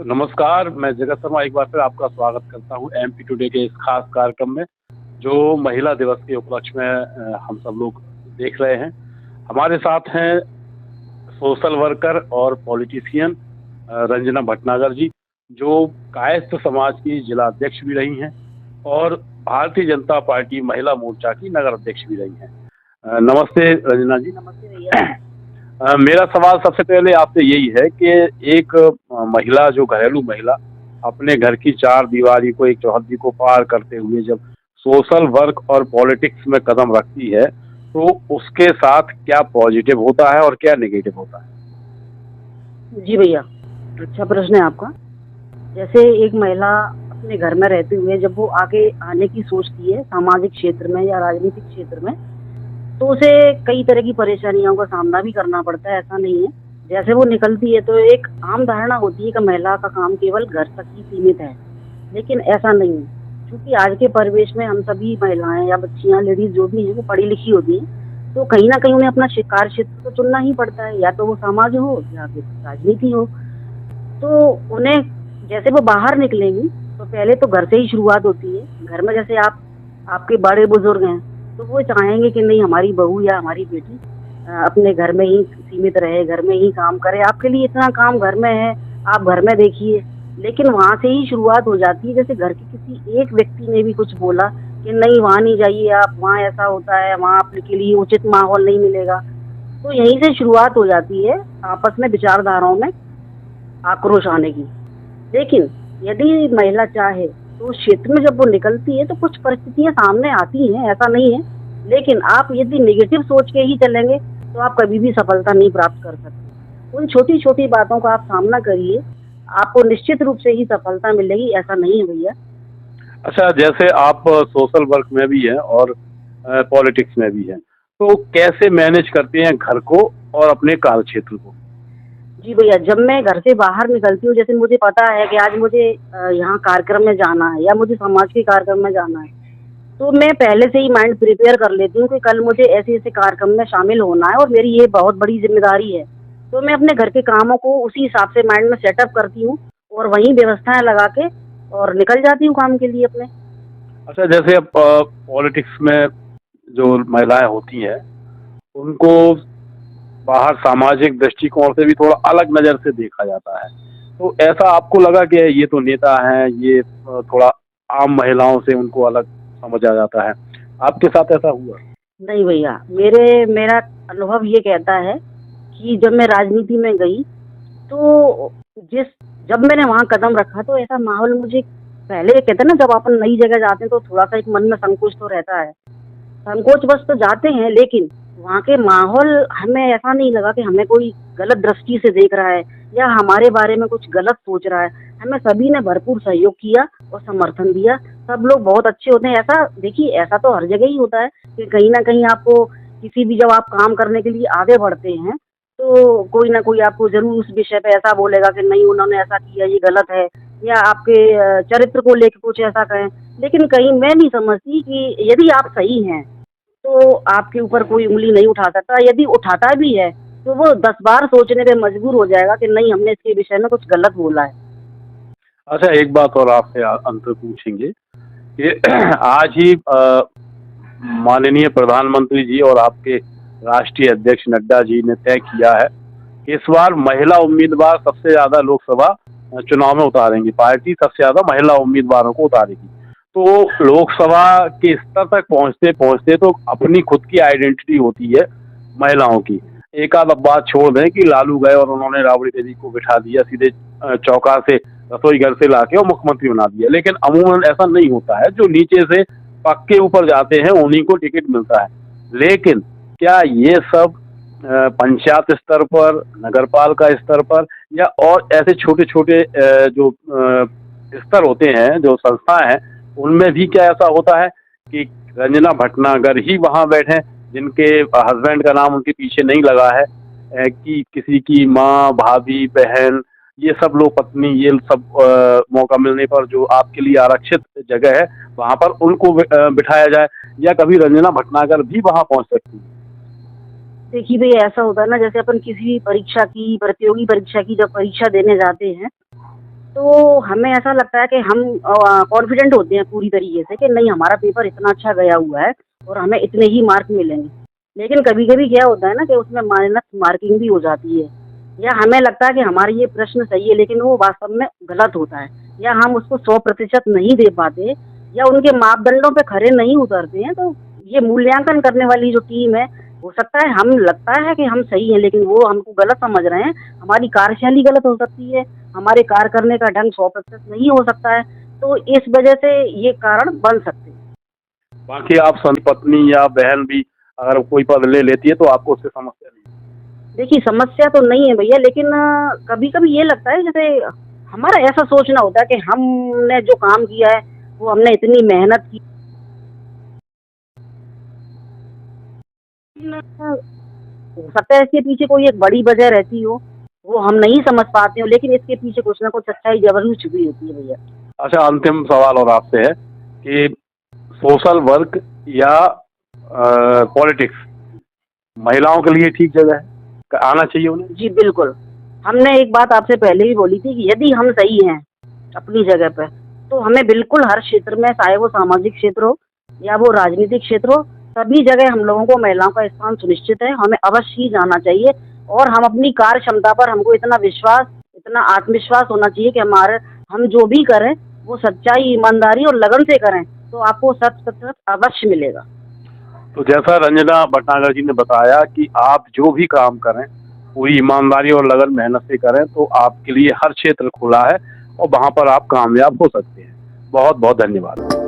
नमस्कार, मैं जगत शर्मा एक बार फिर आपका स्वागत करता हूँ एमपी टुडे के इस खास कार्यक्रम में, जो महिला दिवस के उपलक्ष्य में हम सब लोग देख रहे हैं। हमारे साथ हैं सोशल वर्कर और पॉलिटिशियन रंजना भटनागर जी, जो कायस्थ समाज की जिला अध्यक्ष भी रही हैं और भारतीय जनता पार्टी महिला मोर्चा की नगर अध्यक्ष भी रही हैं। नमस्ते रंजना जी। नमस्ते भैया। मेरा सवाल सबसे पहले आपसे यही है कि एक महिला, जो घरेलू महिला अपने घर की चार दीवारी को, एक चौहद्दी को पार करते हुए जब सोशल वर्क और पॉलिटिक्स में कदम रखती है, तो उसके साथ क्या पॉजिटिव होता है और क्या नेगेटिव होता है? जी भैया, अच्छा प्रश्न है आपका। जैसे एक महिला अपने घर में रहते हुए जब वो आगे आने की सोचती है सामाजिक क्षेत्र में या राजनीतिक क्षेत्र में, तो उसे कई तरह की परेशानियों का सामना भी करना पड़ता है, ऐसा नहीं है। जैसे वो निकलती है तो एक आम धारणा होती है कि महिला का काम केवल घर तक ही सीमित है, लेकिन ऐसा नहीं है। क्योंकि आज के परिवेश में हम सभी महिलाएं या बच्चियां, लेडीज जो भी हैं, वो पढ़ी लिखी होती हैं, तो कहीं ना कहीं उन्हें अपना कार्य क्षेत्र तो चुनना ही पड़ता है, या तो वो समाज हो या फिर राजनीति हो। तो उन्हें जैसे वो बाहर निकलेंगी तो पहले तो घर से ही शुरुआत होती है। घर में जैसे आपके बड़े बुजुर्ग हैं, तो वो चाहेंगे कि नहीं, हमारी बहू या हमारी बेटी अपने घर में ही सीमित रहे, घर में ही काम करे। आपके लिए इतना काम घर में है, आप घर में देखिए। लेकिन वहाँ से ही शुरुआत हो जाती है। जैसे घर के किसी एक व्यक्ति ने भी कुछ बोला कि नहीं, वहाँ नहीं जाइए आप, वहाँ ऐसा होता है, वहाँ आपके लिए उचित माहौल नहीं मिलेगा, तो यहीं से शुरुआत हो जाती है आपस में विचारधाराओं में आक्रोश आने की। लेकिन यदि महिला चाहे तो उस क्षेत्र में जब वो निकलती है तो कुछ परिस्थितियां सामने आती हैं, ऐसा नहीं है। लेकिन आप यदि नेगेटिव सोच के ही चलेंगे तो आप कभी भी सफलता नहीं प्राप्त कर सकते। उन छोटी छोटी बातों का आप सामना करिए, आपको निश्चित रूप से ही सफलता मिलेगी, ऐसा नहीं है भैया। अच्छा, जैसे आप सोशल वर्क में भी हैं और पॉलिटिक्स में भी हैं, तो कैसे मैनेज करते हैं घर को और अपने कार्य क्षेत्र को? जी भैया, जब मैं घर से बाहर निकलती हूँ, जैसे मुझे पता है कि आज मुझे यहाँ कार्यक्रम में जाना है या मुझे समाज के कार्यक्रम में जाना है, तो मैं पहले से ही माइंड प्रिपेयर कर लेती हूँ कि कल मुझे ऐसे ऐसे कार्यक्रम में शामिल होना है और मेरी ये बहुत बड़ी जिम्मेदारी है। तो मैं अपने घर के कामों को उसी हिसाब से माइंड में सेटअप करती हूँ और वहीं व्यवस्थाएं लगा के और निकल जाती हूँ काम के लिए अपने। अच्छा, जैसे अब पॉलिटिक्स में जो महिलाएं होती हैं, उनको बाहर सामाजिक दृष्टिकोण से भी थोड़ा अलग नज़र से देखा जाता है। तो ऐसा आपको लगा कि ये तो नेता हैं, ये थोड़ा आम महिलाओं से उनको अलग समझा जाता है, आपके साथ ऐसा हुआ? नहीं भैया, मेरा अनुभव ये कहता है कि जब मैं राजनीति में गई तो जब मैंने वहाँ कदम रखा तो ऐसा माहौल मुझे, पहले कहते हैं ना, जब अपन नई जगह जाते हैं तो थोड़ा सा एक मन में संकोच तो रहता है, संकोच बस तो जाते हैं। लेकिन वहाँ के माहौल, हमें ऐसा नहीं लगा कि हमें कोई गलत दृष्टि से देख रहा है या हमारे बारे में कुछ गलत सोच रहा है। हमें सभी ने भरपूर सहयोग किया और समर्थन दिया। सब लोग बहुत अच्छे होते हैं। ऐसा देखिए, ऐसा तो हर जगह ही होता है कि कहीं ना कहीं आपको किसी भी, जब आप काम करने के लिए आगे बढ़ते हैं तो कोई ना कोई आपको जरूर उस विषय पे ऐसा बोलेगा कि नहीं, उन्होंने ऐसा किया, ये गलत है, या आपके चरित्र को लेकर कुछ ऐसा कहें। लेकिन कहीं मैं नहीं समझती कि यदि आप सही हैं तो आपके ऊपर कोई उंगली नहीं उठा सकता। यदि उठाता भी है तो वो 10 बार सोचने पे मजबूर हो जाएगा कि नहीं, हमने इसके विषय में कुछ गलत बोला है। अच्छा, एक बात और आपसे अंत पूछेंगे कि आज ही माननीय प्रधानमंत्री जी और आपके राष्ट्रीय अध्यक्ष नड्डा जी ने तय किया है कि इस बार महिला उम्मीदवार सबसे ज़्यादा लोकसभा चुनाव में उतारेंगी, पार्टी सबसे ज़्यादा महिला उम्मीदवारों को उतारेगी। तो लोकसभा के स्तर तक पहुंचते पहुंचते तो अपनी खुद की आइडेंटिटी होती है महिलाओं की। एक आध बात छोड़ दें कि लालू गए और उन्होंने राबड़ी देवी को बिठा दिया सीधे चौका से, रसोई घर से लाके और मुख्यमंत्री बना दिया। लेकिन अमूमन ऐसा नहीं होता है, जो नीचे से पक्के ऊपर जाते हैं उन्हीं को टिकट मिलता है। लेकिन क्या ये सब पंचायत स्तर पर, नगरपालिका स्तर पर या और ऐसे छोटे छोटे जो स्तर होते हैं, जो संस्थाएं हैं, उनमें भी क्या ऐसा होता है कि रंजना भटनागर ही वहां बैठे, जिनके हस्बैंड का नाम उनके पीछे नहीं लगा है, कि किसी की माँ, भाभी, बहन, ये सब लोग, पत्नी, ये सब मौका मिलने पर जो आपके लिए आरक्षित जगह है वहां पर उनको बिठाया जाए, या कभी रंजना भटनागर भी वहां पहुंच सकती है? देखिए भैया, ऐसा होता है ना, जैसे अपन किसी भी परीक्षा की, प्रतियोगी परीक्षा की जब परीक्षा देने जाते हैं तो हमें ऐसा लगता है कि हम कॉन्फिडेंट होते हैं पूरी तरीके से कि नहीं, हमारा पेपर इतना अच्छा गया हुआ है और हमें इतने ही मार्क मिलेंगे। लेकिन कभी-कभी क्या होता है ना कि उसमें माइनस मार्किंग भी हो जाती है, या हमें लगता है कि हमारा ये प्रश्न सही है लेकिन वो वास्तव में गलत होता है, या हम उसको 100% नहीं दे पाते, या उनके मापदंडों पे खरे नहीं उतरते हैं। तो ये मूल्यांकन करने वाली जो टीम है, हो सकता है हम लगता है कि हम सही हैं लेकिन वो हमको गलत समझ रहे हैं, हमारी कार्यशैली गलत हो सकती है, हमारे कार्य करने का ढंग 100% नहीं हो सकता है, तो इस वजह से ये कारण बन सकते हैं। बाकी आप पत्नी या बहन भी अगर कोई पद ले लेती है तो आपको उससे समस्या नहीं? देखिए, समस्या तो नहीं है भैया, लेकिन कभी-कभी ये लगता है जैसे हमारा ऐसा सोचना होता है कि हमने जो काम किया है, वो हमने इतनी मेहनत की। हो सकता है इसके पीछे कोई एक बड़ी वजह रहती हो, वो हम नहीं समझ पाते हो, लेकिन इसके पीछे कुछ ना कुछ सच्चाई ज़रूर छुपी होती है भैया। अच्छा, अंतिम सवाल और आपसे है कि सोशल वर्क या पॉलिटिक्स महिलाओं के लिए ठीक जगह है? आना चाहिए उन्हें? जी, बिल्कुल। हमने एक बात आपसे पहले भी बोली थी कि यदि हम सही हैं अपनी जगह पे, तो हमें बिल्कुल हर क्षेत्र में, चाहे वो सामाजिक क्षेत्र हो या वो राजनीतिक क्षेत्र हो, सभी जगह हम लोगों को महिलाओं का स्थान सुनिश्चित है, हमें अवश्य ही जाना चाहिए। और हम अपनी कार्य क्षमता पर हमको इतना विश्वास, इतना आत्मविश्वास होना चाहिए कि हम जो भी करें, वो सच्चाई, ईमानदारी और लगन से करें, तो आपको 100% अवश्य मिलेगा। तो जैसा रंजना भटनागर जी ने बताया कि आप जो भी काम करें पूरी ईमानदारी और लगन मेहनत से करें तो आपके लिए हर क्षेत्र खुला है और वहाँ पर आप कामयाब हो सकते हैं। बहुत बहुत धन्यवाद।